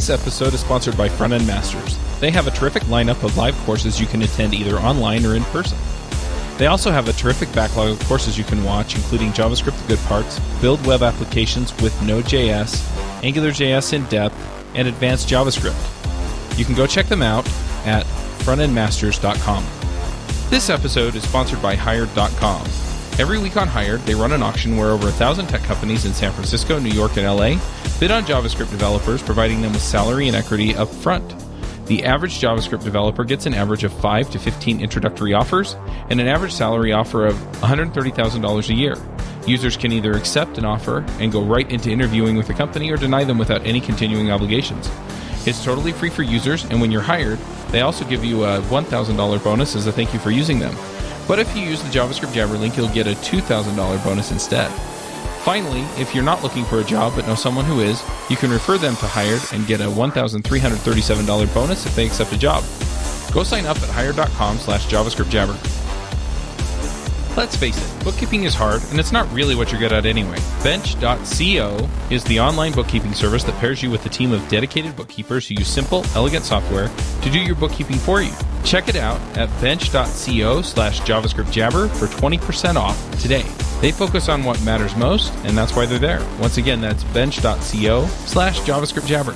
This episode is sponsored by Front End Masters. They have a terrific lineup of live courses you can attend either online or in person. They also have a terrific backlog of courses you can watch, including JavaScript the Good Parts, Build Web Applications with Node.js, AngularJS in Depth, and Advanced JavaScript. You can go check them out at frontendmasters.com. This episode is sponsored by Hired.com. Every week on Hired, they run an auction where over 1,000 tech companies in San Francisco, New York, and LA bid on JavaScript developers, providing them with salary and equity up front. The average JavaScript developer gets an average of 5 to 15 introductory offers and an average salary offer of $130,000 a year. Users can either accept an offer and go right into interviewing with the company or deny them without any continuing obligations. It's totally free for users, and when you're hired, they also give you a $1,000 bonus as a thank you for using them. But if you use the JavaScript Jabber link, you'll get a $2,000 bonus instead. Finally, if you're not looking for a job but know someone who is, you can refer them to Hired and get a $1,337 bonus if they accept a job. Go sign up at hired.com/JavaScriptJabber. Let's face it, bookkeeping is hard, and it's not really what you're good at anyway. Bench.co is the online bookkeeping service that pairs you with a team of dedicated bookkeepers who use simple, elegant software to do your bookkeeping for you. Check it out at bench.co/JavaScriptJabber for 20% off today. They focus on what matters most, and that's why they're there. Once again, that's bench.co/JavaScriptJabber.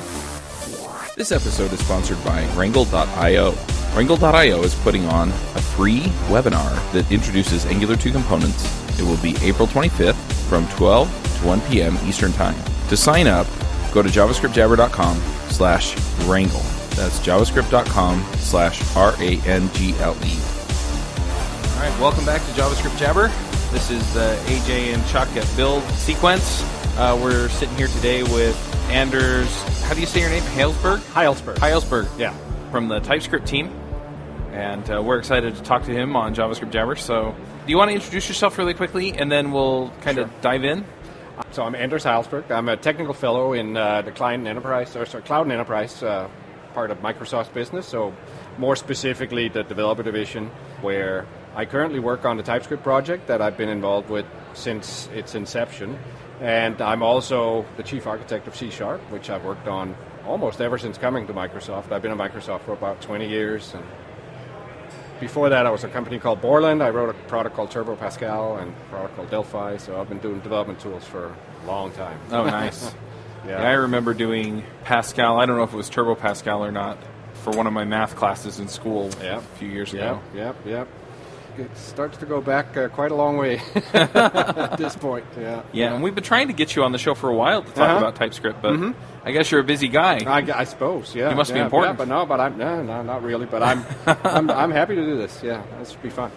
This episode is sponsored by Wrangle.io. Wrangle.io is putting on a free webinar that introduces Angular 2 components. It will be April 25th from 12 to 1 p.m. Eastern Time. To sign up, go to javascriptjabber.com/wrangle. That's javascript.com/wrangle. All right, welcome back to JavaScript Jabber. This is AJ and Chuck at Build Sequence. We're sitting here today with Anders, how do you say your name? Hejlsberg? Hejlsberg, yeah. From the TypeScript team. And we're excited to talk to him on JavaScript Jabber. So do you want to introduce yourself really quickly, and then we'll kind of dive in? So I'm Anders Hejlsberg. I'm a technical fellow in the Cloud and Enterprise part of Microsoft's business. So more specifically, the developer division, where I currently work on the TypeScript project that I've been involved with since its inception. And I'm also the chief architect of C#, which I've worked on almost ever since coming to Microsoft. I've been at Microsoft for about 20 years. And before that, I was a company called Borland. I wrote a product called Turbo Pascal and a product called Delphi. So I've been doing development tools for a long time. Oh, nice. Yeah. I remember doing Pascal. I don't know if it was Turbo Pascal or not, for one of my math classes in school a few years ago. Yep. It starts to go back quite a long way at this point. Yeah, and we've been trying to get you on the show for a while to talk about TypeScript, but I guess you're a busy guy. I suppose, yeah. You must be important. Yeah, but I'm not really. But I'm happy to do this. Yeah, this should be fun.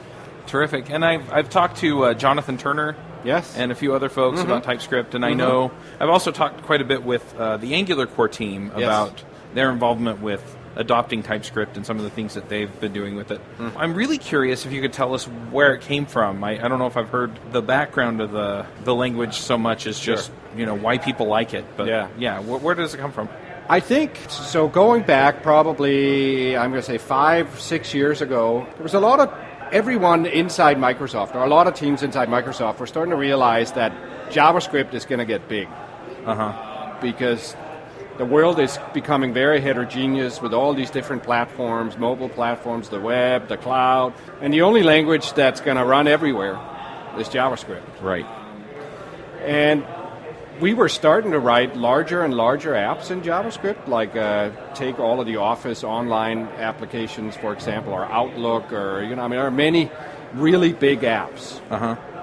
Terrific. And I've talked to Jonathan Turner, yes, and a few other folks about TypeScript, and I know I've also talked quite a bit with the Angular core team about their involvement with adopting TypeScript and some of the things that they've been doing with it. I'm really curious if you could tell us where it came from. I don't know if I've heard the background of the language so much as just why people like it, but where does it come from? I think, so going back probably, I'm going to say 5-6 years ago, there was a lot of everyone inside Microsoft, or a lot of teams inside Microsoft, were starting to realize that JavaScript is going to get big. Because the world is becoming very heterogeneous with all these different platforms, mobile platforms, the web, the cloud, and the only language that's going to run everywhere is JavaScript. Right. And we were starting to write larger and larger apps in JavaScript, like take all of the Office online applications, for example, or Outlook, or there are many really big apps.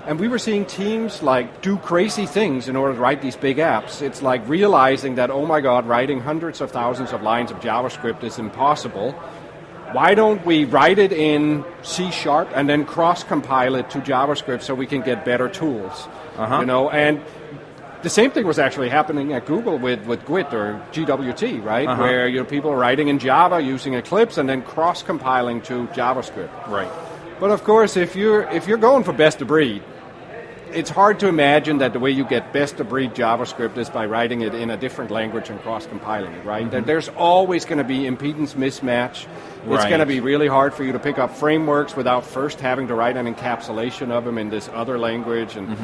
And we were seeing teams do crazy things in order to write these big apps. It's like realizing that, oh my God, writing hundreds of thousands of lines of JavaScript is impossible. Why don't we write it in C# and then cross-compile it to JavaScript so we can get better tools? And the same thing was actually happening at Google with GWT or GWT, right? Where people are writing in Java using Eclipse and then cross-compiling to JavaScript. Right. But of course, if you're going for best of breed, it's hard to imagine that the way you get best-of-breed JavaScript is by writing it in a different language and cross-compiling it, right? There's always going to be impedance mismatch. It's going to be really hard for you to pick up frameworks without first having to write an encapsulation of them in this other language. And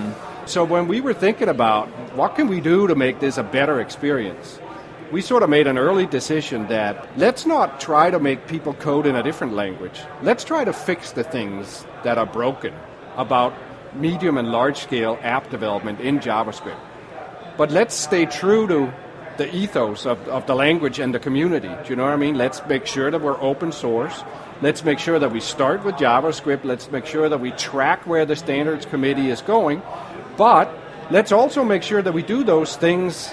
so when we were thinking about what can we do to make this a better experience, we sort of made an early decision that let's not try to make people code in a different language. Let's try to fix the things that are broken about medium and large-scale app development in JavaScript. But let's stay true to the ethos of the language and the community. Do you know what I mean? Let's make sure that we're open source. Let's make sure that we start with JavaScript. Let's make sure that we track where the standards committee is going. But let's also make sure that we do those things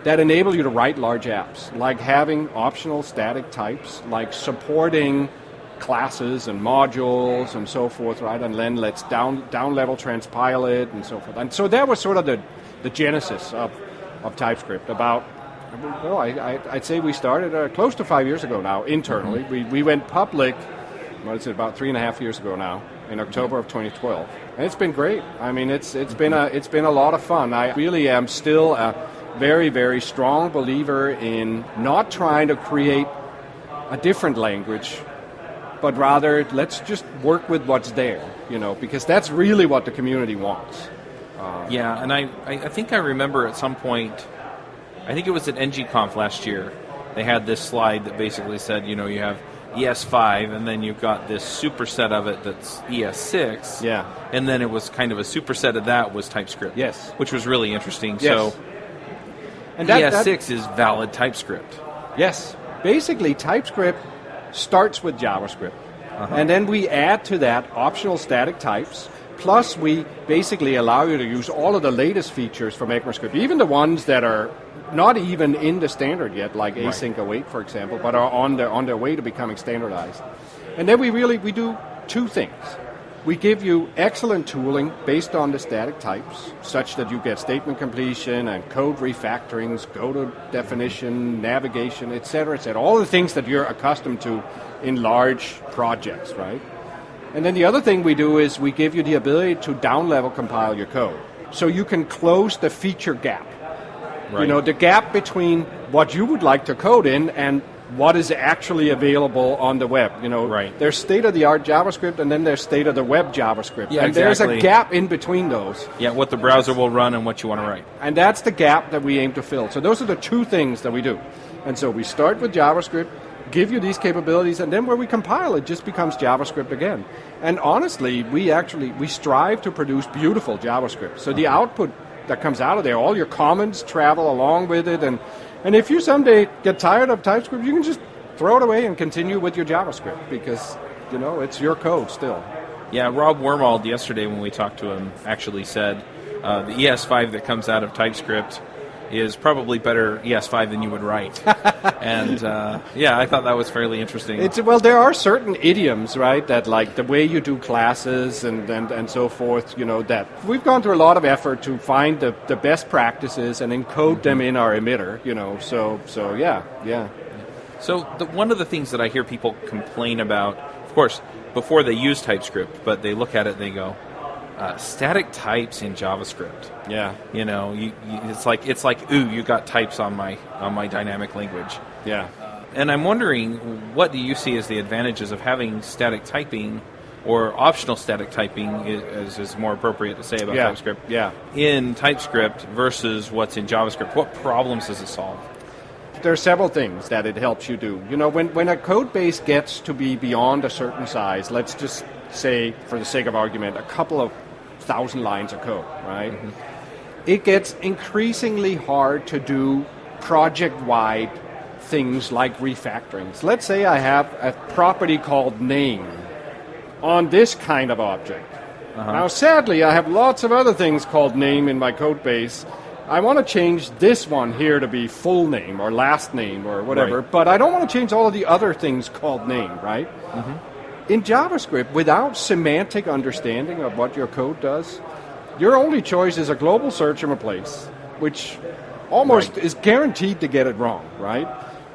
that enable you to write large apps, like having optional static types, like supporting classes and modules and so forth, right? And then let's down-level transpile it and so forth. And so that was sort of the genesis of TypeScript. About, well, I'd say we started close to 5 years ago now, internally. Mm-hmm. We went public, what is it, about 3.5 years ago now, in October of 2012. And it's been great. I mean, it's been a lot of fun. I really am still a very, very strong believer in not trying to create a different language, but rather let's just work with what's there, because that's really what the community wants. Yeah, and I think I remember at some point, I think it was at NGConf last year, they had this slide that basically said, you have ES5, and then you've got this superset of it that's ES6, yeah, and then it was kind of a superset of that was TypeScript, yes, which was really interesting. Yes. So, and ES6 is valid TypeScript. Yes, basically TypeScript starts with JavaScript, and then we add to that optional static types. Plus, we basically allow you to use all of the latest features from ECMAScript, even the ones that are not even in the standard yet, like async await, for example, but are on their way to becoming standardized. And then we do two things. We give you excellent tooling based on the static types, such that you get statement completion and code refactorings, go-to definition, navigation, etc., etc. All the things that you're accustomed to in large projects, right? And then the other thing we do is we give you the ability to down-level compile your code. So you can close the feature gap. Right. The gap between what you would like to code in and what is actually available on the web. Right. There's state-of-the-art JavaScript, and then there's state-of-the-web JavaScript. Yeah, and exactly. There's a gap in between those. Yeah, what the browser will run and what you want to write. And that's the gap that we aim to fill. So those are the two things that we do. And so we start with JavaScript, give you these capabilities, and then where we compile it just becomes JavaScript again. And honestly, we strive to produce beautiful JavaScript. So the output that comes out of there, all your comments travel along with it, and if you someday get tired of TypeScript, you can just throw it away and continue with your JavaScript, because it's your code still. Yeah, Rob Wormald yesterday when we talked to him actually said the ES5 that comes out of TypeScript is probably better ES5 than you would write. And I thought that was fairly interesting. There are certain idioms, right, that like the way you do classes and so forth, that we've gone through a lot of effort to find the best practices and encode them in our emitter, so yeah. So one of the things that I hear people complain about, of course, before they use TypeScript, but they look at it and they go, static types in JavaScript. Yeah. It's like ooh, you got types on my dynamic language. Yeah. And I'm wondering, what do you see as the advantages of having static typing, or optional static typing, is more appropriate to say about TypeScript? Yeah. In TypeScript versus what's in JavaScript, what problems does it solve? There are several things that it helps you do. When a code base gets to be beyond a certain size, let's just say, for the sake of argument, a couple of 1,000 lines of code, right? Mm-hmm. It gets increasingly hard to do project-wide things like refactorings. Let's say I have a property called name on this kind of object. Now, sadly, I have lots of other things called name in my code base. I want to change this one here to be full name or last name or whatever, but I don't want to change all of the other things called name, right? Mm-hmm. In JavaScript, without semantic understanding of what your code does, your only choice is a global search and replace, which almost is guaranteed to get it wrong, right?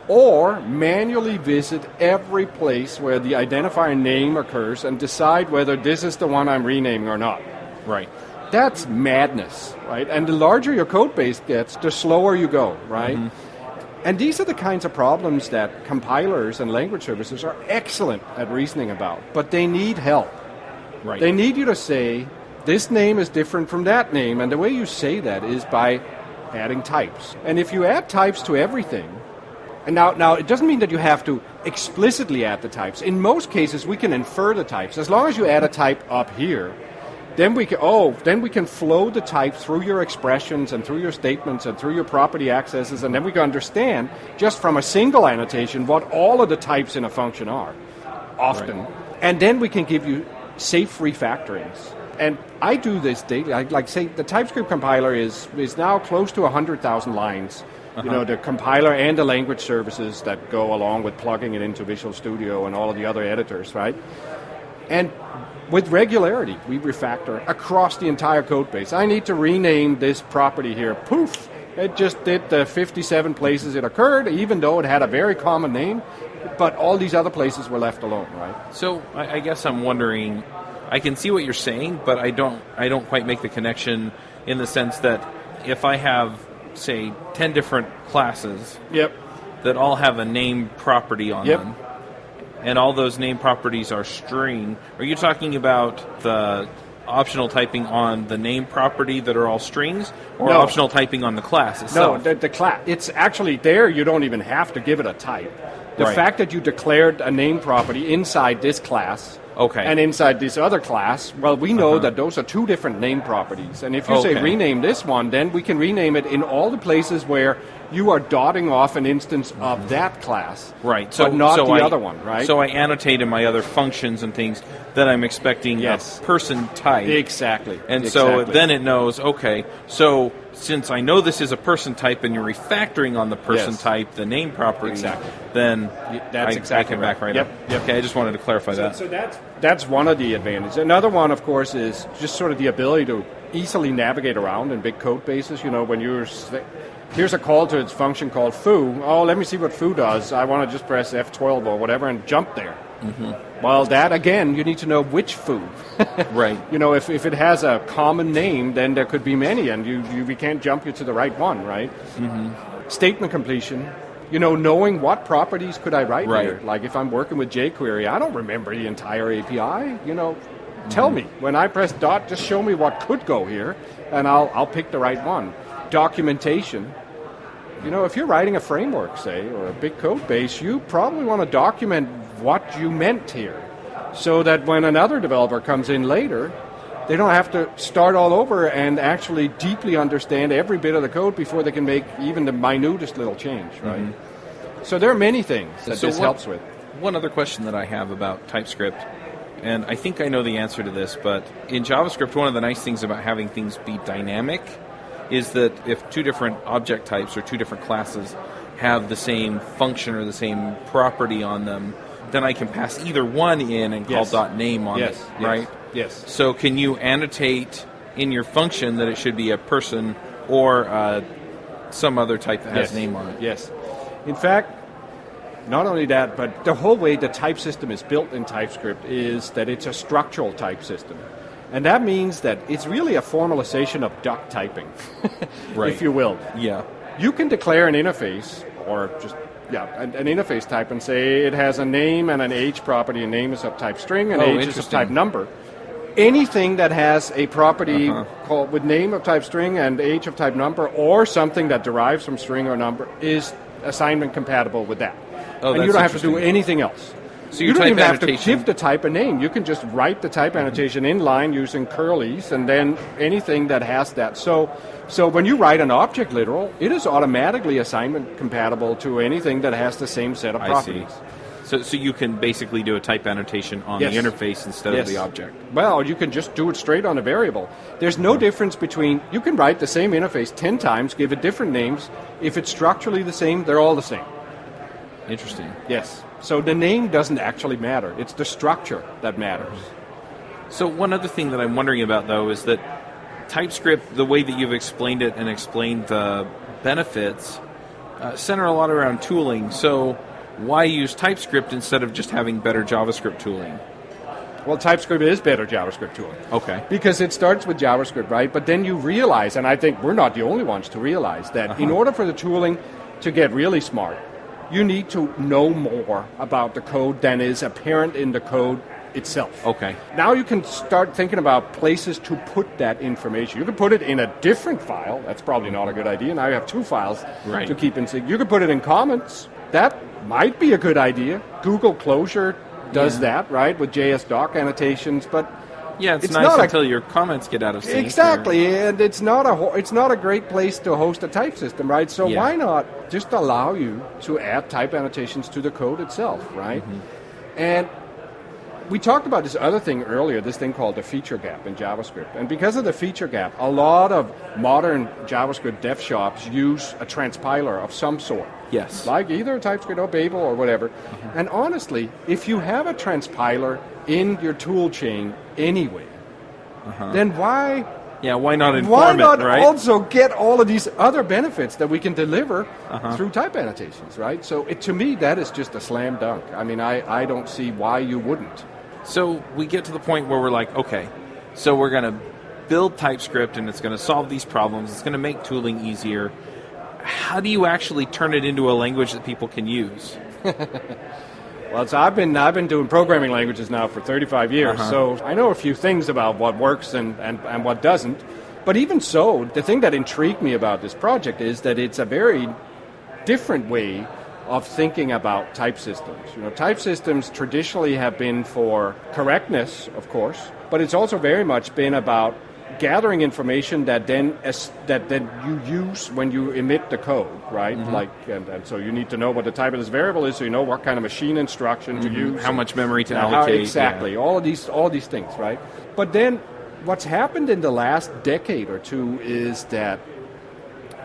Or manually visit every place where the identifier name occurs and decide whether this is the one I'm renaming or not. Right. That's madness, right? And the larger your code base gets, the slower you go, right? Mm-hmm. And these are the kinds of problems that compilers and language services are excellent at reasoning about, but they need help. Right. They need you to say, this name is different from that name, and the way you say that is by adding types. And if you add types to everything, and now it doesn't mean that you have to explicitly add the types. In most cases, we can infer the types. As long as you add a type up here, then we can flow the type through your expressions and through your statements and through your property accesses, and then we can understand just from a single annotation what all of the types in a function are, often. Right. And then we can give you safe refactorings. And I do this daily. Like say the TypeScript compiler is now close to 100,000 lines. The compiler and the language services that go along with plugging it into Visual Studio and all of the other editors, right? And with regularity, we refactor across the entire code base. I need to rename this property here. Poof! It just did the 57 places it occurred, even though it had a very common name, but all these other places were left alone, right? So I guess I'm wondering, I can see what you're saying, but I don't quite make the connection in the sense that if I have, say, 10 different classes that all have a name property on them, and all those name properties are string, are you talking about the optional typing on the name property that are all strings, or optional typing on the class itself? No, the class. It's actually there. You don't even have to give it a type. The fact that you declared a name property inside this class and inside this other class, well, we know that those are two different name properties. And if you say rename this one, then we can rename it in all the places where you are dotting off an instance of that class, right? But not the other one, right? So I annotate in my other functions and things that I'm expecting a person type. Exactly. And so then it knows, okay, so since I know this is a person type and you're refactoring on the person type, the name property, then I can back right up. Okay, I just wanted to clarify that. So that's one of the advantages. Another one, of course, is just sort of the ability to easily navigate around in big code bases. When you're... Here's a call to its function called foo. Oh, let me see what foo does. I want to just press F12 or whatever and jump there. Well, that, again, you need to know which foo. Right. If it has a common name, then there could be many, and we can't jump you to the right one, right? Statement completion. Knowing what properties could I write here. Like if I'm working with jQuery, I don't remember the entire API. Tell me. When I press dot, just show me what could go here, and I'll pick the right one. Documentation. If you're writing a framework, say, or a big code base, you probably want to document what you meant here so that when another developer comes in later, they don't have to start all over and actually deeply understand every bit of the code before they can make even the minutest little change, right? So there are many things that this helps with. One other question that I have about TypeScript, and I think I know the answer to this, but in JavaScript, one of the nice things about having things be dynamic is that if two different object types or two different classes have the same function or the same property on them, then I can pass either one in and call .name on it, right? Yes. So can you annotate in your function that it should be a person or some other type that has name on it? Yes. In fact, not only that, but the whole way the type system is built in TypeScript is that it's a structural type system. And that means that it's really a formalization of duck typing, if you will. Yeah. You can declare an interface, or just, an interface type, and say it has a name and an age property. A name is of type string, and age is of type number. Anything that has a property called with name of type string and age of type number, or something that derives from string or number, is assignment compatible with that. And you don't have to do anything else. So you don't even have to give the type a name. You can just write the type annotation in line using curlies, and then anything that has that. So when you write an object literal, it is automatically assignment compatible to anything that has the same set of properties. So you can basically do a type annotation on the interface instead of the object. Well, you can just do it straight on a variable. There's no difference between, you can write the same interface 10 times, give it different names. If it's structurally the same, they're all the same. Interesting. Yes. So the name doesn't actually matter. It's the structure that matters. So one other thing that I'm wondering about, though, is that TypeScript, the way that you've explained it and explained the benefits, center a lot around tooling. So why use TypeScript instead of just having better JavaScript tooling? Well, TypeScript is better JavaScript tooling. Okay. Because it starts with JavaScript, right? But then you realize, and I think we're not the only ones to realize, that in order for the tooling to get really smart, you need to know more about the code than is apparent in the code itself. Okay. Now you can start thinking about places to put that information. You can put it in a different file. That's probably not a good idea. Now you have two files Right. to keep in sync. You could put it in comments. That might be a good idea. Google Closure does that, right, with JSDoc annotations, but Yeah, it's It's nice not until your comments get out of sync. exactly, and it's not a great place to host a type system, right? So Yeah. why not just allow you to add type annotations to the code itself, right? And we talked about this other thing earlier, this thing called the feature gap in JavaScript. And because of the feature gap, a lot of modern JavaScript dev shops use a transpiler of some sort. Yes. Like either TypeScript or Babel or whatever. And honestly, if you have a transpiler in your tool chain anyway, then why Why not inform it, right? also get all of these other benefits that we can deliver through type annotations, right? So to me, that is just a slam dunk. I mean, I don't see why you wouldn't. So we get to the point where we're like, okay, so we're going to build TypeScript and it's going to solve these problems. It's going to make tooling easier. How do you actually turn it into a language that people can use? Well, so I've been doing programming languages now for 35 years, so I know a few things about what works and what doesn't. But even so, the thing that intrigued me about this project is that it's a very different way of thinking about type systems. You know, type systems traditionally have been for correctness, of course, but it's also very much been about gathering information that then you use when you emit the code, right? Like, and so you need to know what the type of this variable is, so you know what kind of machine instruction to use, How much memory to allocate. exactly, all of these things, right? But then what's happened in the last decade or two is that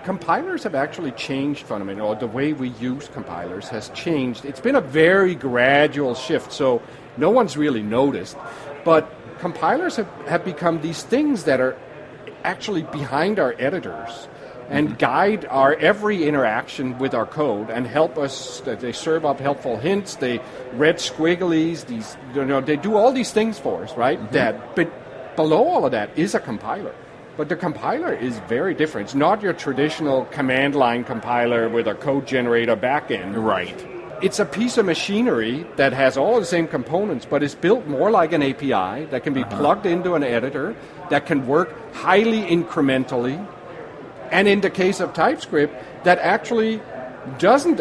compilers have actually changed fundamentally, or the way we use compilers has changed. It's been a very gradual shift, so no one's really noticed, but compilers have become these things that are actually behind our editors and guide our every interaction with our code and help us. They serve up helpful hints, they red squigglies, they do all these things for us, right? But below all of that is a compiler. But the compiler is very different. It's not your traditional command line compiler with a code generator backend. Right. It's a piece of machinery that has all the same components, but is built more like an API that can be plugged into an editor, that can work highly incrementally, and in the case of TypeScript, that actually doesn't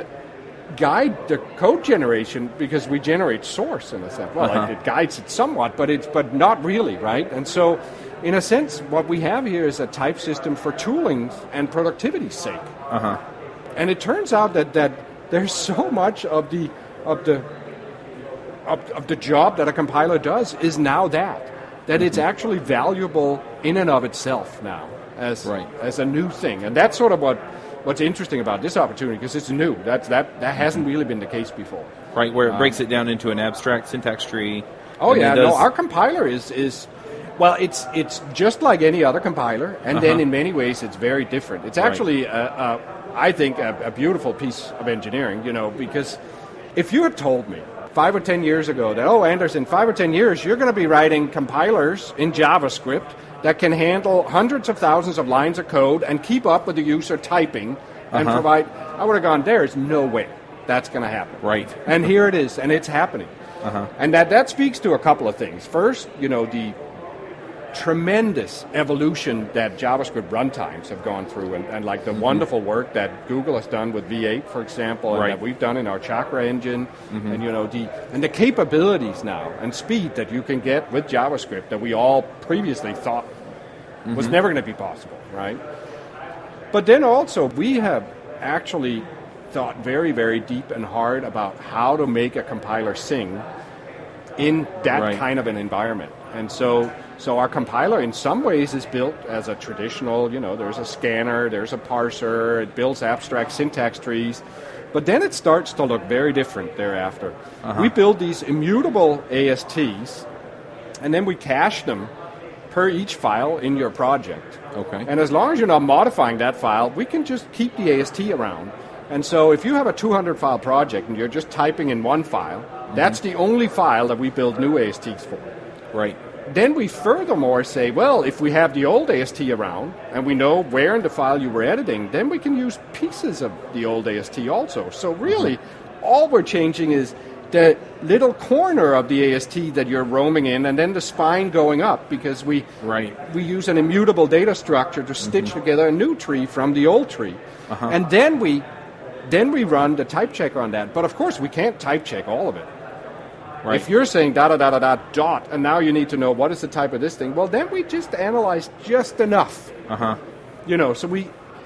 guide the code generation because we generate source in a sense. Well, it guides it somewhat, but not really, right? And so, in a sense, what we have here is a type system for tooling and productivity's sake. And it turns out that there's so much of the job that a compiler does is now that it's actually valuable in and of itself now as a new thing, and that's sort of what's interesting about this opportunity, because it's new. That hasn't really been the case before. Right, where it breaks it down into an abstract syntax tree. Oh yeah, no, our compiler is well, it's just like any other compiler, and then in many ways it's very different. It's actually I think a beautiful piece of engineering, because if you had told me 5 or 10 years ago that, Anders, in 5 or 10 years you're going to be writing compilers in JavaScript that can handle hundreds of thousands of lines of code and keep up with the user typing and provide, I would have gone, there's no way that's going to happen. Right. And here it is, and it's happening. And that speaks to a couple of things. First, the tremendous evolution that JavaScript runtimes have gone through, and like the wonderful work that Google has done with V8, for example, and that we've done in our Chakra engine, and the capabilities now and speed that you can get with JavaScript that we all previously thought was never going to be possible, right? But then also we have actually thought very, very deep and hard about how to make a compiler sing in that kind of an environment. And so our compiler in some ways is built as a traditional, there's a scanner, there's a parser, it builds abstract syntax trees, but then it starts to look very different thereafter. We build these immutable ASTs, and then we cache them per each file in your project. Okay. And as long as you're not modifying that file, we can just keep the AST around. And so if you have a 200-file project and you're just typing in one file, that's the only file that we build new ASTs for. Right. Then we furthermore say, well, if we have the old AST around and we know where in the file you were editing, then we can use pieces of the old AST also. So really, all we're changing is the little corner of the AST that you're roaming in, and then the spine going up, because we use an immutable data structure to stitch together a new tree from the old tree. And then we run the type checker on that. But of course, we can't type check all of it. Right. If you're saying dot, and now you need to know what is the type of this thing, well, then we just analyze just enough.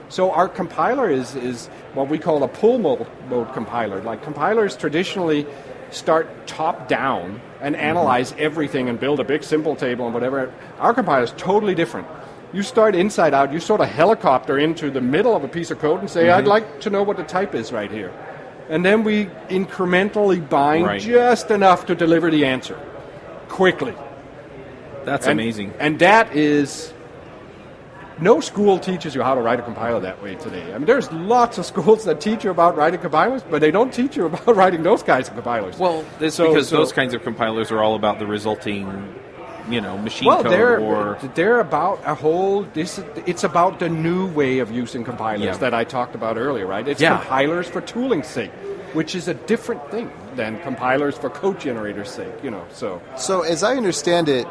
So our compiler is what we call a pull mode compiler. Like, compilers traditionally start top down and analyze everything and build a big simple table and whatever. Our compiler is totally different. You start inside out, you sort of helicopter into the middle of a piece of code and say, I'd like to know what the type is right here. And then we incrementally bind just enough to deliver the answer quickly. That's amazing. And that is... No school teaches you how to write a compiler that way today. I mean, there's lots of schools that teach you about writing compilers, but they don't teach you about writing those kinds of compilers. Well, it's because those kinds of compilers are all about the resulting, machine code. They're about a whole... It's about the new way of using compilers that I talked about earlier, right? It's compilers for tooling's sake, which is a different thing than compilers for code generators' sake, So as I understand it,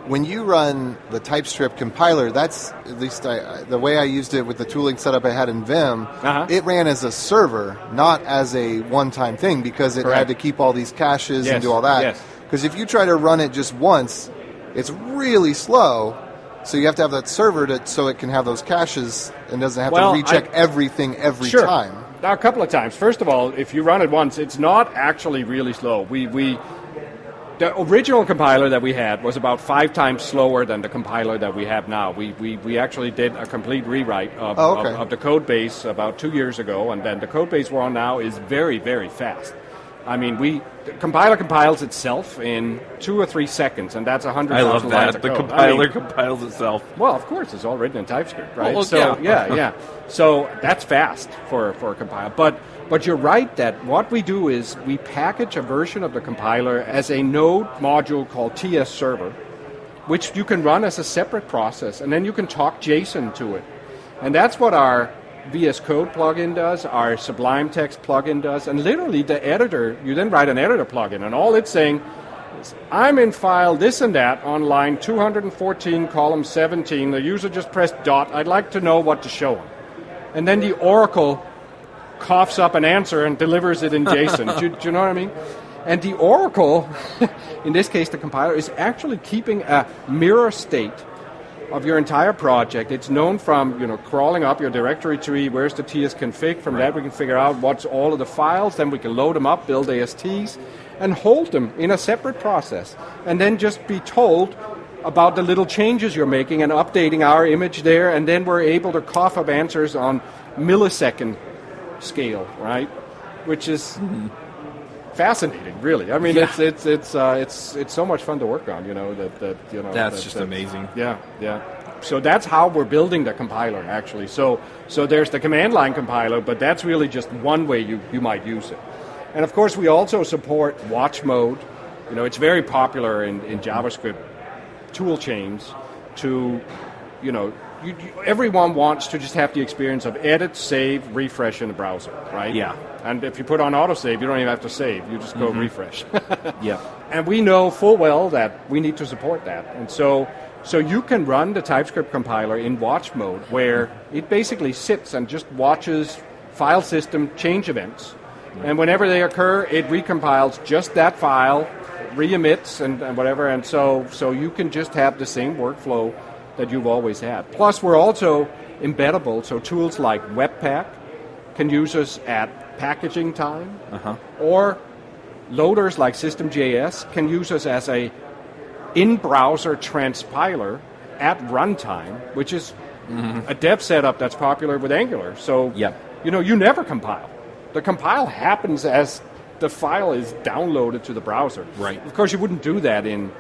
when you run the TypeScript compiler, that's, at least the way I used it with the tooling setup I had in Vim, it ran as a server, not as a one-time thing, because it had to keep all these caches and do all that. Because if you try to run it just once, it's really slow, so you have to have that server so it can have those caches and doesn't have to recheck everything every time. Now, a couple of times. First of all, if you run it once, it's not actually really slow. The original compiler that we had was about 5 times slower than the compiler that we have now. We actually did a complete rewrite of the code base about 2 years ago, and then the code base we're on now is very, very fast. I mean, the compiler compiles itself in 2 or 3 seconds, and that's 100,000 lines of code. The compiler compiles itself. Well, of course, it's all written in TypeScript, right? Well, So that's fast for a compiler. But you're right that what we do is we package a version of the compiler as a node module called TS Server, which you can run as a separate process, and then you can talk JSON to it. And that's what our VS Code plugin does, our Sublime Text plugin does, and literally the editor, you then write an editor plugin, and all it's saying is, I'm in file this and that on line 214, column 17, the user just pressed dot, I'd like to know what to show him. And then the Oracle coughs up an answer and delivers it in JSON. do you know what I mean? And the Oracle, in this case the compiler, is actually keeping a mirror state of your entire project. It's known from crawling up your directory tree, where's the TS config. From that we can figure out what's all of the files, then we can load them up, build ASTs, and hold them in a separate process. And then just be told about the little changes you're making and updating our image there, and then we're able to cough up answers on millisecond scale, right? Which is fascinating, really. I mean, it's so much fun to work on. That's just amazing. Yeah. So that's how we're building the compiler, actually. So there's the command line compiler, but that's really just one way you might use it. And of course, we also support watch mode. It's very popular in JavaScript tool chains to, everyone wants to just have the experience of edit, save, refresh in the browser, right? Yeah. And if you put on autosave, you don't even have to save. You just go refresh. And we know full well that we need to support that. And so you can run the TypeScript compiler in watch mode, where it basically sits and just watches file system change events. And whenever they occur, it recompiles just that file, re-emits and whatever. And so you can just have the same workflow that you've always had. Plus, we're also embeddable, so tools like Webpack can use us at packaging time, or loaders like System.js can use us as a in-browser transpiler at runtime, which is a dev setup that's popular with Angular. So, you never compile. The compile happens as the file is downloaded to the browser. Right. Of course, you wouldn't do that in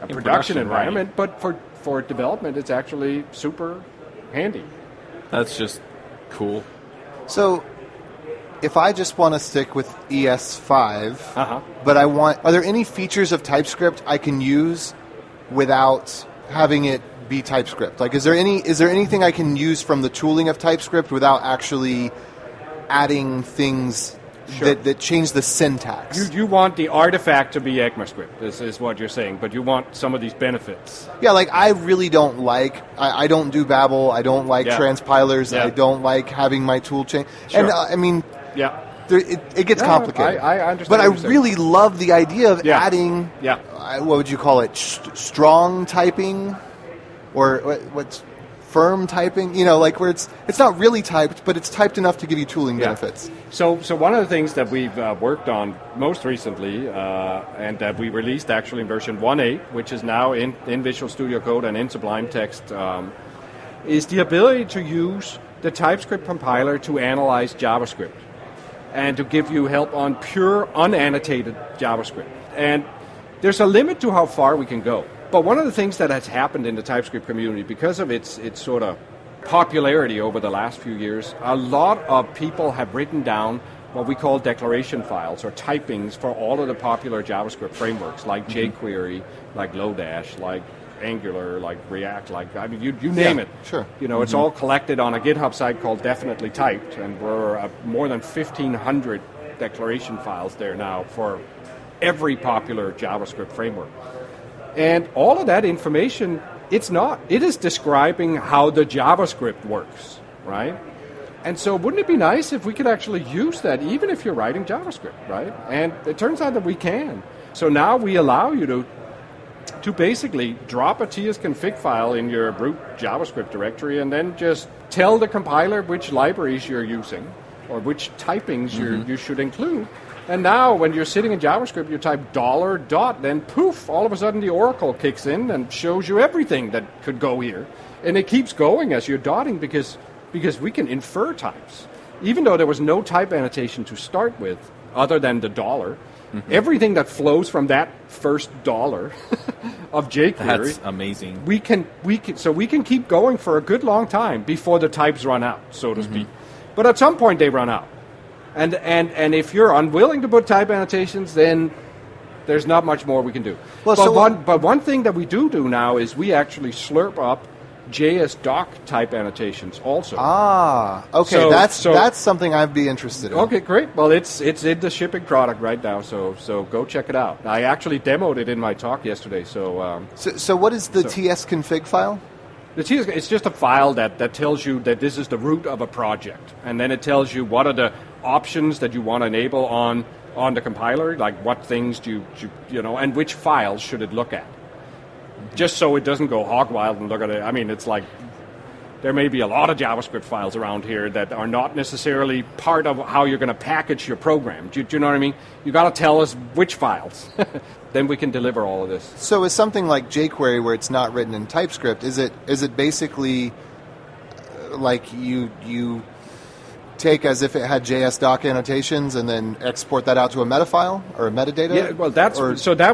a production environment, but for development, it's actually super handy. That's just cool. So, if I just want to stick with ES5, but are there any features of TypeScript I can use without having it be TypeScript? Like, is there anything I can use from the tooling of TypeScript without actually adding things that change the syntax. You want the artifact to be ECMAScript, is what you're saying, but you want some of these benefits. Yeah, like I really don't like, I don't do Babel, I don't like transpilers, I don't like having my tool change. Sure. And I mean, it gets complicated. I understand. But I really love the idea of adding, what would you call it, strong typing? Or what's firm typing? You know, like where it's not really typed, but it's typed enough to give you tooling benefits. So one of the things that we've worked on most recently, and that we released actually in version 1.8, which is now in Visual Studio Code and in Sublime Text, is the ability to use the TypeScript compiler to analyze JavaScript and to give you help on pure unannotated JavaScript. And there's a limit to how far we can go. But one of the things that has happened in the TypeScript community, because of its sort of popularity over the last few years, a lot of people have written down what we call declaration files or typings for all of the popular JavaScript frameworks, like jQuery, like Lodash, like Angular, like React, like I mean, you name it. Sure. You know, it's all collected on a GitHub site called Definitely Typed, and we're more than 1,500 declaration files there now for every popular JavaScript framework. And all of that information, it is describing how the JavaScript works, right? And so wouldn't it be nice if we could actually use that even if you're writing JavaScript, right? And it turns out that we can. So now we allow you to basically drop a tsconfig file in your root JavaScript directory and then just tell the compiler which libraries you're using or which typings you should include. And now when you're sitting in JavaScript, you type $, then poof, all of a sudden the Oracle kicks in and shows you everything that could go here. And it keeps going as you're dotting because we can infer types. Even though there was no type annotation to start with other than the $, everything that flows from that first $, of jQuery. That's amazing. We can keep going for a good long time before the types run out, so to speak. But at some point they run out. And if you're unwilling to put type annotations, then there's not much more we can do. Well, but one thing that we do now is we actually slurp up JSDoc type annotations also. Okay, that's something I'd be interested in. Okay, great. Well, it's in the shipping product right now, so go check it out. I actually demoed it in my talk yesterday. So what is the tsconfig file? It's just a file that tells you that this is the root of a project, and then it tells you what are the options that you want to enable on the compiler, like what things do you know, and which files should it look at. Just so it doesn't go hog wild and look at it. I mean, it's like there may be a lot of JavaScript files around here that are not necessarily part of how you're going to package your program. Do you know what I mean? You got to tell us which files. Then we can deliver all of this. So is something like jQuery, where it's not written in TypeScript, is it basically like you take as if it had JSDoc annotations and then export that out to a meta file or a metadata? Yeah, well, that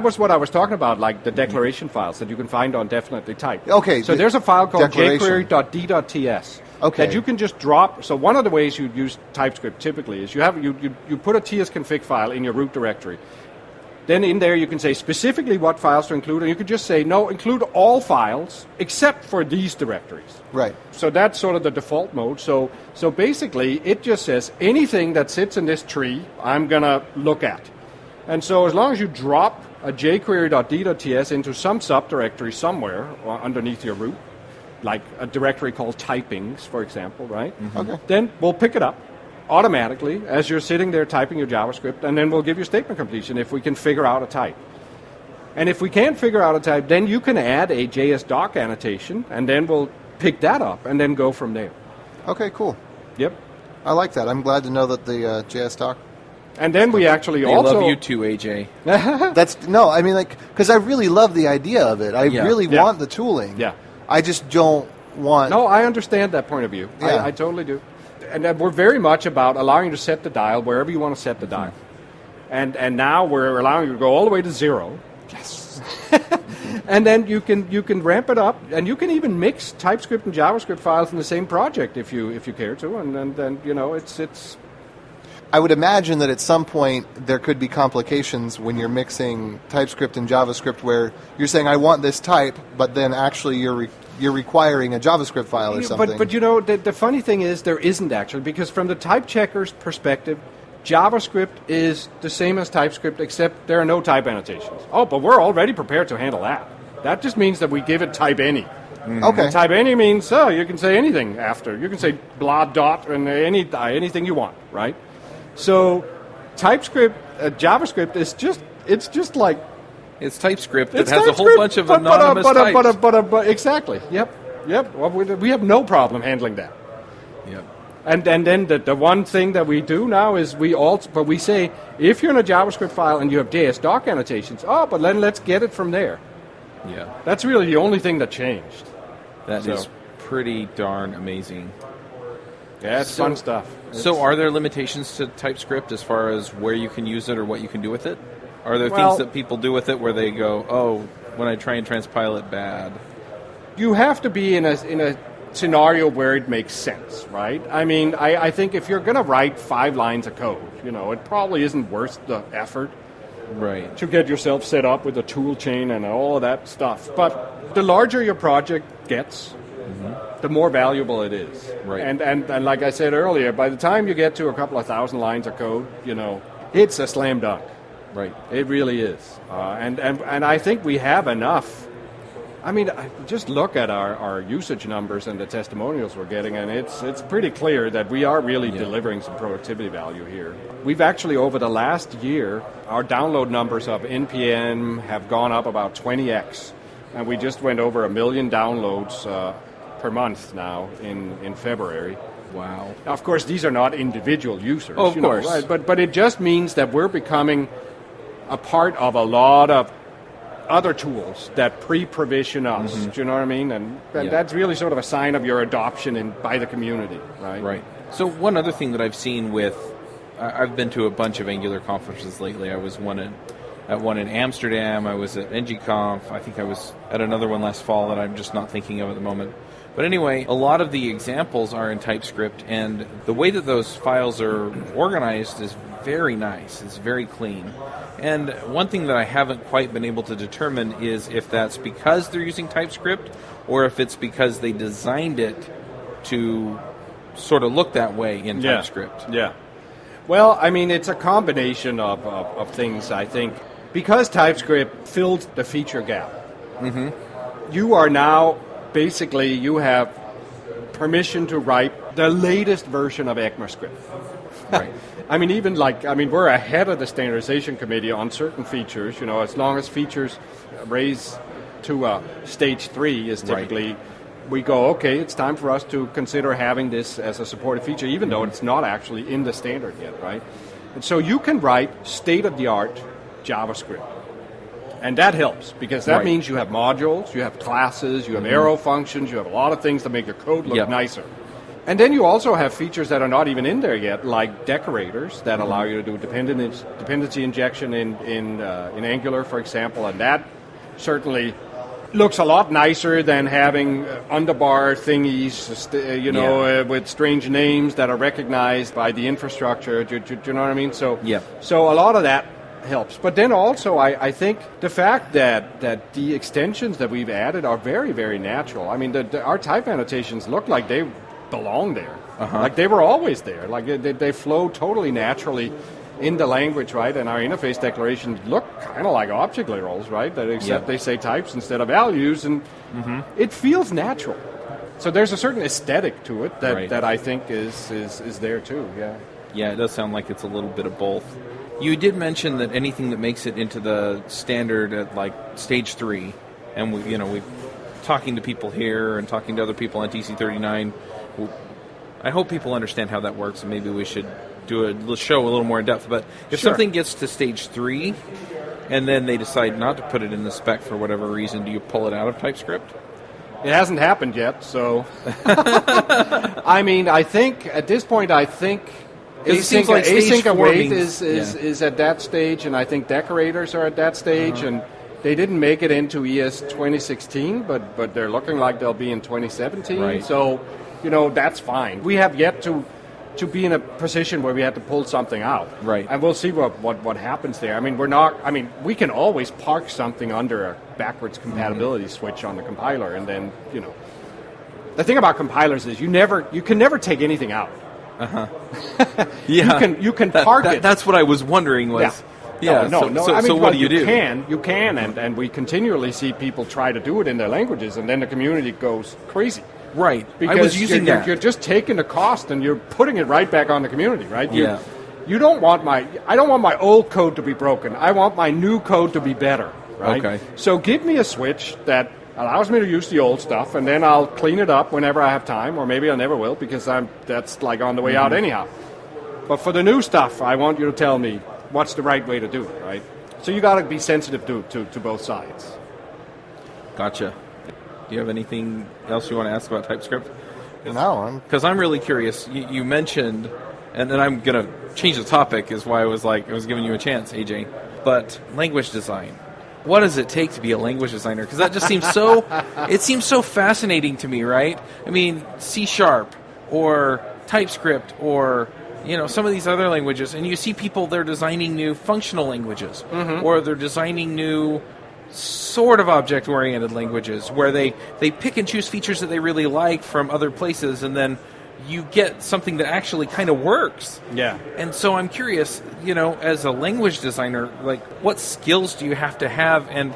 was what I was talking about, like the declaration files that you can find on Definitely Typed. Okay. So there's a file called jQuery.d.ts. Okay. That you can just drop. So one of the ways you use TypeScript typically is you put a tsconfig file in your root directory. Then in there you can say specifically what files to include, and you could just say, no, include all files except for these directories. Right. So that's sort of the default mode. So basically it just says anything that sits in this tree, I'm going to look at. And so as long as you drop a jQuery.d.ts into some subdirectory somewhere underneath your root, like a directory called typings, for example, right? Okay. Then we'll pick it up automatically as you're sitting there typing your JavaScript, and then we'll give you statement completion if we can figure out a type. And if we can't figure out a type, then you can add a JSDoc annotation, and then we'll pick that up and then go from there. Okay, cool. Yep. I like that. I'm glad to know that the JSDoc. And then we actually they also... love you too, AJ. I mean, like, because I really love the idea of it. I really want the tooling. Yeah. I just don't want... No, I understand that point of view. Yeah. I totally do. And we're very much about allowing you to set the dial wherever you want to set the dial. And now we're allowing you to go all the way to 0. Yes. And then you can ramp it up, and you can even mix TypeScript and JavaScript files in the same project if you care to. And then you know it's. I would imagine that at some point there could be complications when you're mixing TypeScript and JavaScript, where you're saying I want this type, but then actually you're requiring a JavaScript file or something. But you know, the funny thing is there isn't actually, because from the type checker's perspective, JavaScript is the same as TypeScript, except there are no type annotations. Oh, but we're already prepared to handle that. That just means that we give it type any. Mm-hmm. Okay. Type any means, you can say anything after. You can say blah dot and anything you want, right? So TypeScript, JavaScript is just like... It's TypeScript that has a whole bunch of anonymous types. Exactly, yep. Well, we have no problem handling that. Yep. And then the one thing that we do now is we say, if you're in a JavaScript file and you have JS-doc annotations, but then let's get it from there. Yeah. That's really the only thing that changed. That is pretty darn amazing. Yeah, it's fun stuff. So are there limitations to TypeScript as far as where you can use it or what you can do with it? Are there things that people do with it where they go, when I try and transpile it, bad? You have to be in a scenario where it makes sense, right? I mean, I think if you're going to write 5 lines of code, it probably isn't worth the effort to get yourself set up with a tool chain and all of that stuff. But the larger your project gets, the more valuable it is. Right. And like I said earlier, by the time you get to a couple of thousand lines of code, it's a slam dunk. Right. It really is. And I think we have enough. I mean, just look at our usage numbers and the testimonials we're getting, and it's pretty clear that we are really delivering some productivity value here. We've actually, over the last year, our download numbers of NPM have gone up about 20x, and we just went over 1 million downloads per month now in February. Wow. Now, of course, these are not individual users. Oh, of course. Right? But it just means that we're becoming a part of a lot of other tools that pre-provision us. Do you know what I mean? And that's really sort of a sign of your adoption by the community, right? Right. So one other thing that I've seen I've been to a bunch of Angular conferences lately. I was at one in Amsterdam. I was at NGConf. I think I was at another one last fall that I'm just not thinking of at the moment. But anyway, a lot of the examples are in TypeScript, and the way that those files are organized is very nice. It's very clean. And one thing that I haven't quite been able to determine is if that's because they're using TypeScript or if it's because they designed it to sort of look that way in TypeScript. Yeah. Well, I mean, it's a combination of things, I think. Because TypeScript filled the feature gap, you are now... Basically, you have permission to write the latest version of ECMAScript. Right. I mean, we're ahead of the standardization committee on certain features. As long as features raise to stage 3 is typically, we go, okay, it's time for us to consider having this as a supported feature, even though it's not actually in the standard yet, right? And so you can write state-of-the-art JavaScript. And that helps, because that means you have modules, you have classes, you have arrow functions, you have a lot of things that make your code look nicer. And then you also have features that are not even in there yet, like decorators that allow you to do dependency injection in Angular, for example, and that certainly looks a lot nicer than having underbar thingies, with strange names that are recognized by the infrastructure. Do you know what I mean? So a lot of that helps. But then also, I think the fact that the extensions that we've added are very, very natural. I mean, our type annotations look like they belong there. Like they were always there. Like they flow totally naturally in the language, right? And our interface declarations look kind of like object literals, right? Except they say types instead of values, and it feels natural. So there's a certain aesthetic to it that I think is there too, Yeah, it does sound like it's a little bit of both. You did mention that anything that makes it into the standard at like stage 3, and we've talking to people here and talking to other people on TC39. I hope people understand how that works, and maybe we should do a show a little more in depth. But if something gets to stage 3, and then they decide not to put it in the spec for whatever reason, do you pull it out of TypeScript? It hasn't happened yet, so I mean, I think at this point, async await is at that stage, and I think decorators are at that stage, and they didn't make it into ES 2016, but they're looking like they'll be in 2017. Right. So, that's fine. We have yet to be in a position where we have to pull something out. Right. And we'll see what happens there. I mean, we can always park something under a backwards compatibility switch on the compiler, and then, the thing about compilers is you can never take anything out. Yeah. You can park it. That's what I was wondering was. Yeah. Yeah. No. I mean, so what do you do? You can, and we continually see people try to do it in their languages, and then the community goes crazy. Right. Because I was using that. You're just taking the cost and you're putting it right back on the community, right? Yeah. I don't want my old code to be broken. I want my new code to be better, right? Okay. So give me a switch that allows me to use the old stuff, and then I'll clean it up whenever I have time, or maybe I never will because that's like on the way out anyhow. But for the new stuff, I want you to tell me what's the right way to do it, right? So you got to be sensitive to both sides. Gotcha. Do you have anything else you want to ask about TypeScript? No, because I'm really curious. You mentioned, and then I'm going to change the topic, is why I was giving you a chance, AJ. But language design. What does it take to be a language designer? Because that just seems so fascinating to me, right? I mean, C# or TypeScript or some of these other languages, and you see people, they're designing new functional languages, or they're designing new sort of object-oriented languages where they pick and choose features that they really like from other places, and then you get something that actually kind of works. Yeah. And so I'm curious, as a language designer, like, what skills do you have to have, and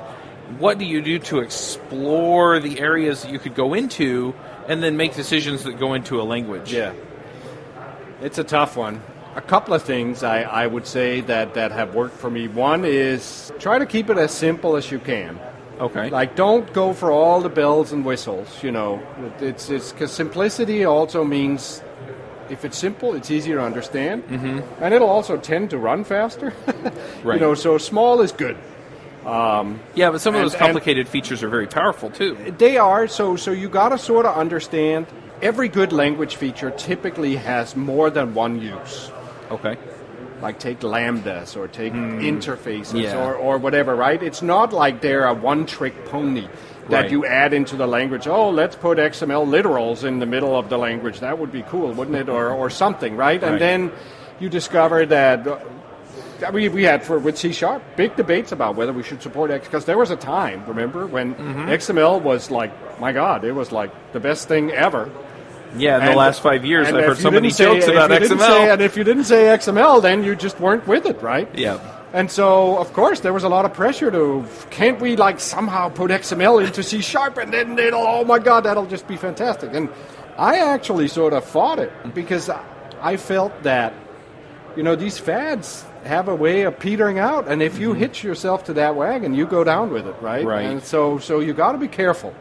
what do you do to explore the areas that you could go into and then make decisions that go into a language? Yeah. It's a tough one. A couple of things I would say that have worked for me. One is try to keep it as simple as you can. Okay. Like, don't go for all the bells and whistles, It's because simplicity also means if it's simple, it's easier to understand. Mm-hmm. And it'll also tend to run faster. Right. So small is good. Yeah, but some of those complicated features are very powerful, too. They are. So you got to sort of understand every good language feature typically has more than one use. Okay. Like take lambdas or take interfaces or whatever, right? It's not like they're a one-trick pony that you add into the language. Oh, let's put XML literals in the middle of the language. That would be cool, wouldn't it? Or something, right? And then you discover that we had with C# big debates about whether we should support X, because there was a time, remember, when XML was like, my God, it was like the best thing ever. Yeah, in the last 5 years, I've heard so many jokes about XML. And if you didn't say XML, then you just weren't with it, right? Yeah. And so, of course, there was a lot of pressure can't we somehow put XML into C# and then oh my God, that'll just be fantastic. And I actually sort of fought it because I felt that, these fads have a way of petering out, and if you hitch yourself to that wagon, you go down with it, right? Right. And so you got to be careful.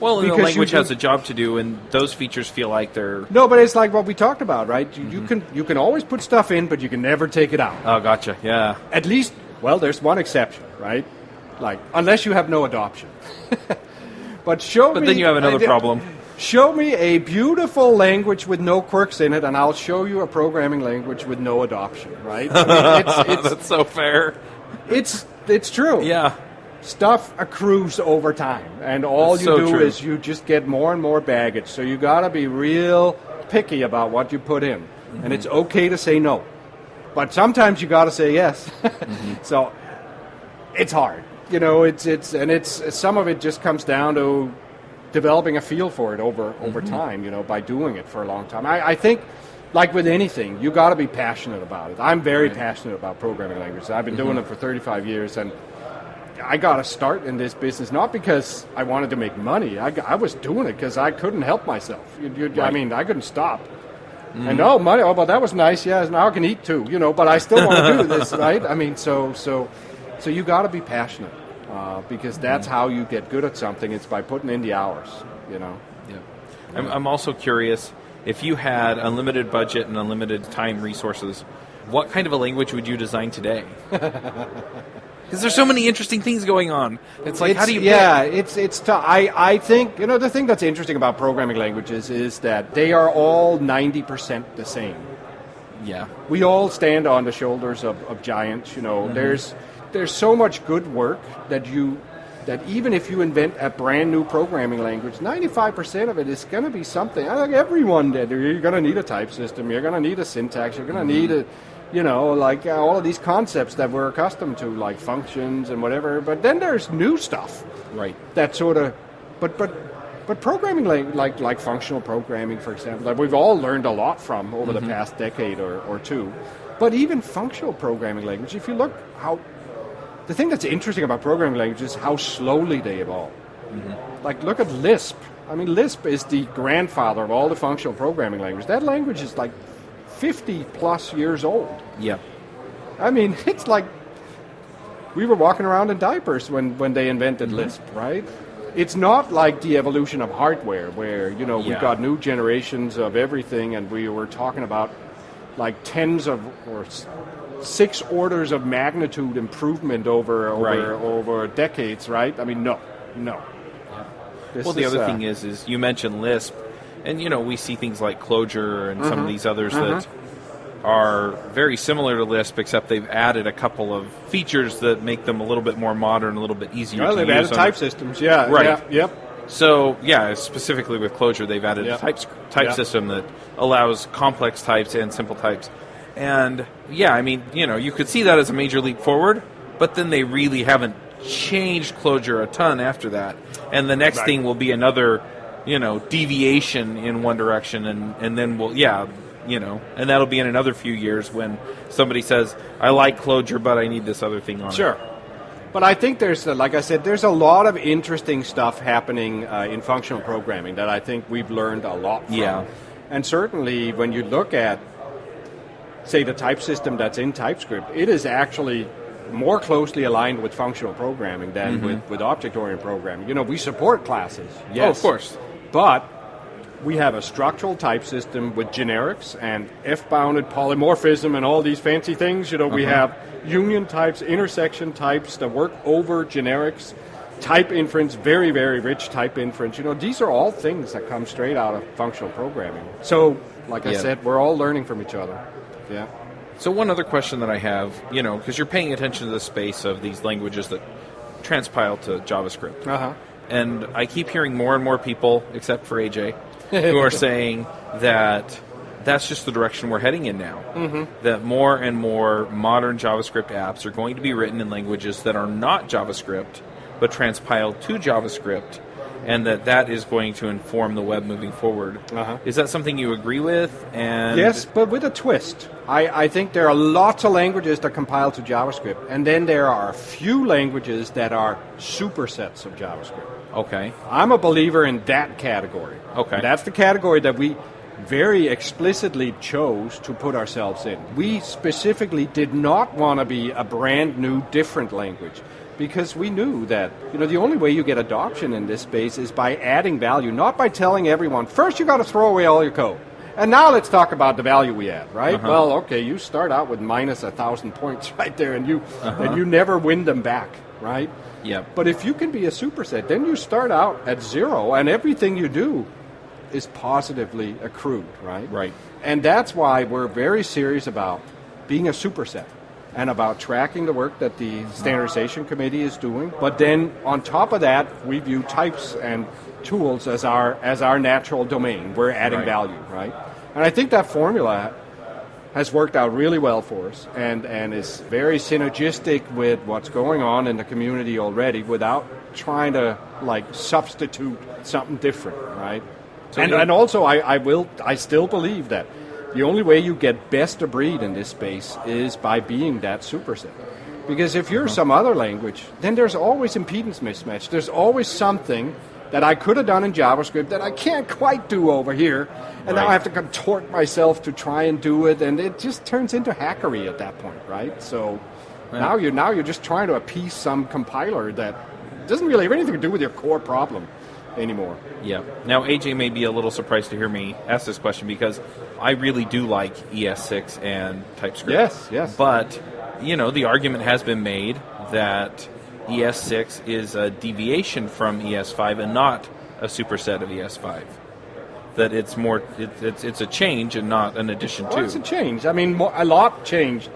Well, and the language has a job to do, and those features feel like they're... No, but it's like what we talked about, right? You can always put stuff in, but you can never take it out. Oh, gotcha, yeah. At least, well, there's one exception, right? Like, unless you have no adoption. But then you have another problem. Show me a beautiful language with no quirks in it, and I'll show you a programming language with no adoption, right? I mean, That's so fair. It's true. Yeah. Stuff accrues over time, and all That's you so do true. is you just get more and more baggage. So you got to be real picky about what you put in, and it's okay to say no, but sometimes you got to say yes. So it's hard, it's some of it just comes down to developing a feel for it over time, by doing it for a long time. I think, like with anything, you got to be passionate about it. I'm very passionate about programming languages. I've been doing it for 35 years, and I got to start in this business not because I wanted to make money. I was doing it because I couldn't help myself. I mean, I couldn't stop. And money. Oh, but that was nice. Yeah, now I can eat too. But I still want to do this, right? I mean, so you got to be passionate because that's how you get good at something. It's by putting in the hours. Yeah. I'm also curious, if you had unlimited budget and unlimited time resources, what kind of a language would you design today? Because there's so many interesting things going on. It's like, how do you pick? Yeah, it's tough. I think, the thing that's interesting about programming languages is that they are all 90% the same. Yeah. We all stand on the shoulders of giants, There's so much good work that even if you invent a brand new programming language, 95% of it is going to be something. I think everyone did. You're going to need a type system. You're going to need a syntax. You're going to need all of these concepts that we're accustomed to, like functions and whatever. But then there's new stuff, right? That sort of, but But programming like functional programming, for example, that we've all learned a lot from over the past decade or two. But even functional programming language, if you look how... The thing that's interesting about programming languages is how slowly they evolve. Like, look at Lisp. I mean, Lisp is the grandfather of all the functional programming languages. That language is like 50 plus years old. Yeah. I mean, it's like we were walking around in diapers when they invented Lisp, right? It's not like the evolution of hardware where, we've got new generations of everything and we were talking about like tens of or 6 orders of magnitude improvement over decades, right? I mean, no. Well, the other thing is you mentioned Lisp, and we see things like Clojure and some of these others that are very similar to Lisp, except they've added a couple of features that make them a little bit more modern, a little bit easier to use. They've added type systems, yeah. Right. Yeah, yep. So, specifically with Clojure, they've added a type system that allows complex types and simple types. And, I mean, you could see that as a major leap forward, but then they really haven't changed Clojure a ton after that. And the next thing will be another, deviation in one direction, and then and that'll be in another few years when somebody says, I like Clojure, but I need this other thing on it. Sure. But I think there's a lot of interesting stuff happening in functional programming that I think we've learned a lot from. Yeah. And certainly when you look at, say, the type system that's in TypeScript, it is actually more closely aligned with functional programming than with object-oriented programming. We support classes, yes. Oh, of course. But we have a structural type system with generics and F-bounded polymorphism and all these fancy things. We have union types, intersection types that work over generics, type inference, very, very rich type inference. These are all things that come straight out of functional programming. So, like I said, we're all learning from each other. Yeah. So one other question that I have, because you're paying attention to the space of these languages that transpile to JavaScript. And I keep hearing more and more people, except for AJ, who are saying that that's just the direction we're heading in now. That more and more modern JavaScript apps are going to be written in languages that are not JavaScript, but transpile to JavaScript, and that is going to inform the web moving forward. Is that something you agree with? And yes, but with a twist. I think there are lots of languages that compile to JavaScript, and then there are a few languages that are supersets of JavaScript. Okay. I'm a believer in that category. Okay. And that's the category that we very explicitly chose to put ourselves in. We specifically did not want to be a brand new, different language, because we knew that the only way you get adoption in this space is by adding value, not by telling everyone, first you got to throw away all your code. And now let's talk about the value we add, right? Well, okay, you start out with minus 1,000 points right there, and you never win them back, right? Yeah. But if you can be a superset, then you start out at 0, and everything you do is positively accrued, right? Right. And that's why we're very serious about being a superset and about tracking the work that the standardization committee is doing. But then on top of that, we view types and tools as our natural domain. We're adding value, right? And I think that formula has worked out really well for us and is very synergistic with what's going on in the community already without trying to substitute something different, right? So and also I still believe that the only way you get best of breed in this space is by being that superset. Because if you're some other language, then there's always impedance mismatch. There's always something that I could have done in JavaScript that I can't quite do over here, and now I have to contort myself to try and do it, and it just turns into hackery at that point, right? So now you're just trying to appease some compiler that doesn't really have anything to do with your core problem anymore. Yeah. Now, AJ may be a little surprised to hear me ask this question because I really do like ES6 and TypeScript. Yes. But, the argument has been made that ES6 is a deviation from ES5 and not a superset of ES5. That it's more, it's a change and not an addition to. It's a change. I mean, a lot changed.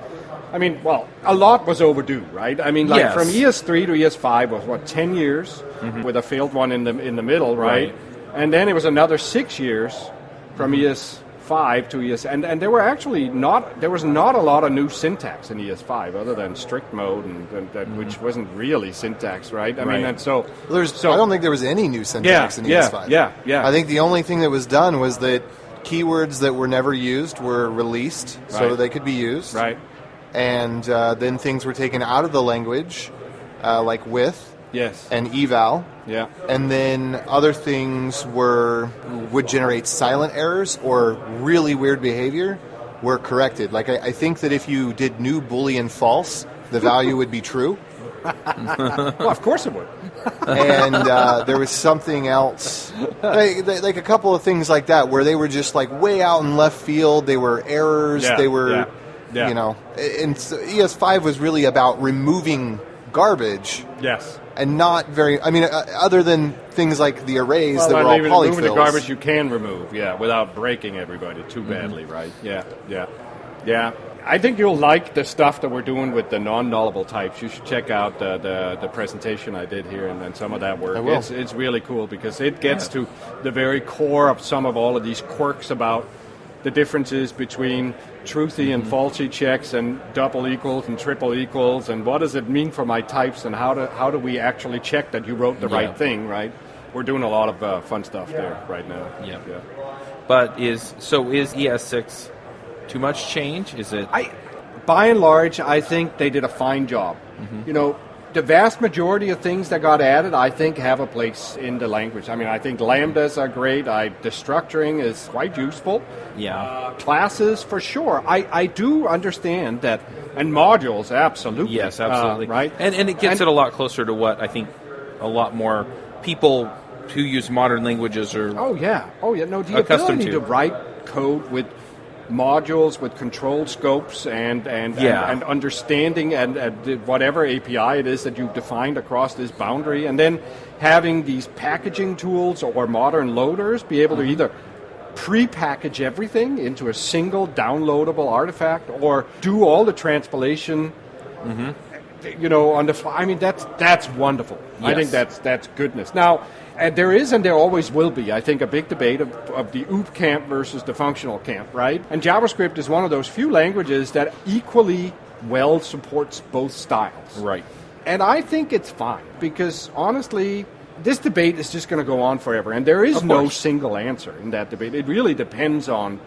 I mean, a lot was overdue, right? I mean, from ES3 to ES5 was 10 years with a failed one in the middle, right? And then it was another 6 years from ES5 5 to ES, and there were actually there was not a lot of new syntax in ES5 other than strict mode, and which wasn't really syntax, right? I mean, and so I don't think there was any new syntax in ES5. Yeah. I think the only thing that was done was that keywords that were never used were released so that they could be used. Right. And then things were taken out of the language, like with and eval. Yeah. And then other things would generate silent errors or really weird behavior were corrected. Like I think that if you did new Boolean false, the value would be true. Well, of course it would. And there was something else, like a couple of things like that, where they were just like way out in left field. They were errors. They were, you know, and so ES5 was really about removing garbage. Yes. And not very, I mean, other than things like the arrays that were all polyfills. Removing the garbage you can remove, without breaking everybody too badly, right? Yeah. I think you'll like the stuff that we're doing with the non-nullable types. You should check out the presentation I did here and some of that work. It's really cool because it gets to the very core of some of all of these quirks about the differences between truthy and falsy checks and double equals and triple equals, and what does it mean for my types, and how do we actually check that you wrote the right thing, right? We're doing a lot of fun stuff there right now. Yeah. But is ES6 too much change? Is it? By and large, I think they did a fine job. You know, the vast majority of things that got added, I think, have a place in the language. I mean, I think lambdas are great. The structuring is quite useful. Yeah. Classes, for sure. I do understand that, and modules, absolutely. Yes, absolutely. Right? And it gets it a lot closer to what I think a lot more people who use modern languages are no, the ability to write code with modules with controlled scopes and understanding and whatever API it is that you've defined across this boundary, and then having these packaging tools or modern loaders be able to either pre-package everything into a single downloadable artifact or do all the transpilation you know, on the fly. I mean, that's wonderful. Yes. I think that's goodness. Now, there is and there always will be, I think, a big debate of the OOP camp versus the functional camp, right? And JavaScript is one of those few languages that equally well supports both styles. Right. And I think it's fine because, honestly, this debate is just going to go on forever. And there is no single answer in that debate. It really depends on,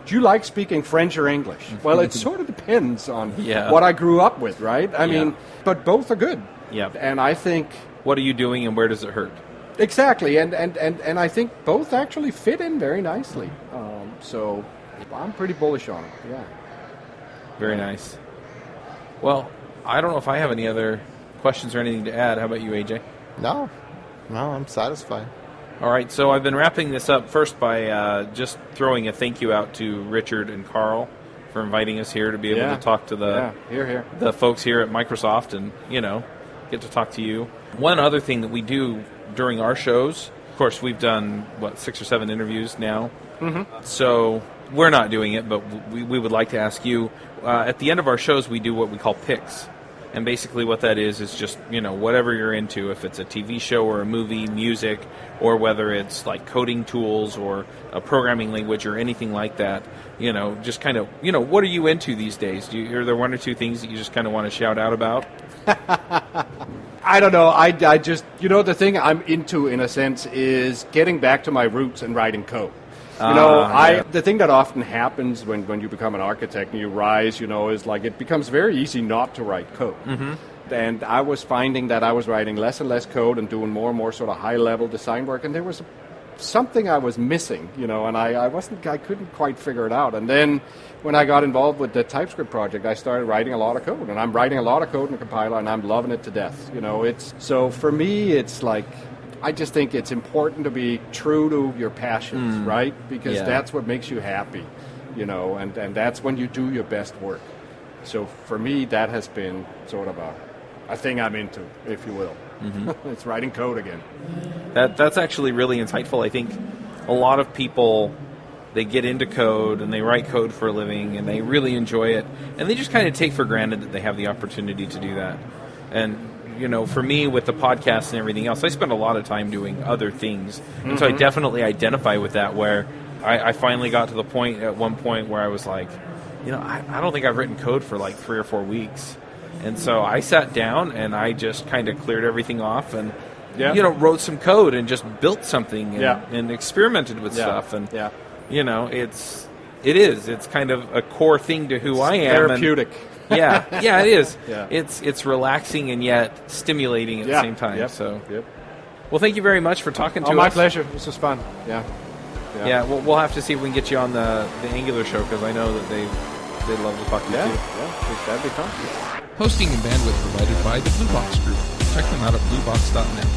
do you like speaking French or English? Well, it sort of depends on what I grew up with, right? I mean, but both are good. Yeah. And I think... What are you doing and where does it hurt? Exactly, and I think both actually fit in very nicely. So I'm pretty bullish on it, Very nice. Well, I don't know if I have any other questions or anything to add. How about you, AJ? No, I'm satisfied. All right, so I've been wrapping this up first by just throwing a thank you out to Richard and Carl for inviting us here to be able to talk to the folks here at Microsoft and, you know, get to talk to you. One other thing that we do during our shows, of course, we've done, 6 or 7 interviews now. So we're not doing it, but we would like to ask you, at the end of our shows, we do what we call picks. And basically what that is just, you know, whatever you're into, if it's a TV show or a movie, music, or whether it's like coding tools or a programming language or anything like that, you know, just kind of, you know, what are you into these days? Are there 1 or 2 things that you just kind of want to shout out about? I don't know. I just, you know, the thing I'm into, in a sense, is getting back to my roots and writing code. You know, the thing that often happens when you become an architect and you rise, you know, is like it becomes very easy not to write code. And I was finding that I was writing less and less code and doing more and more sort of high-level design work, and there was something I was missing, you know, and I couldn't quite figure it out. And then when I got involved with the TypeScript project, I started writing a lot of code, and I'm writing a lot of code in the compiler, and I'm loving it to death. You know, so for me, it's like, I just think it's important to be true to your passions, right? Because that's what makes you happy, you know, and that's when you do your best work. So for me, that has been sort of a thing I'm into, if you will. It's writing code again. That's actually really insightful. I think a lot of people, they get into code and they write code for a living and they really enjoy it, and they just kind of take for granted that they have the opportunity to do that. And you know, for me, with the podcast and everything else, I spend a lot of time doing other things. And so I definitely identify with that, where I finally got to the point at one point where I was like, I don't think I've written code for like 3 or 4 weeks. And so I sat down and I just kind of cleared everything off and, wrote some code and just built something and experimented with stuff. And, it's kind of a core thing to who I am. Therapeutic. It is. Yeah. It's relaxing and yet stimulating at the same time. Yep. Well, thank you very much for talking to us. My pleasure. This was fun. Yeah. Yeah, we'll have to see if we can get you on the Angular show, because I know that they love to talk to you too. Yeah, that'd be fun. Hosting and bandwidth provided by the Blue Box Group. Check them out at bluebox.net.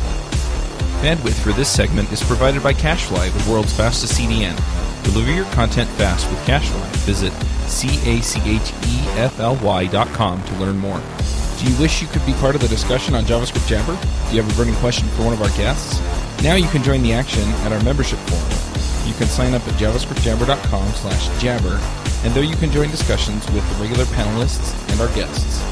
Bandwidth for this segment is provided by CacheFly, the world's fastest CDN. Deliver your content fast with CacheFly. Visit CacheFly.com to learn more. Do you wish you could be part of the discussion on JavaScript Jabber? Do you have a burning question for one of our guests? Now you can join the action at our membership forum. You can sign up at javascriptjabber.com/jabber, and there you can join discussions with the regular panelists and our guests.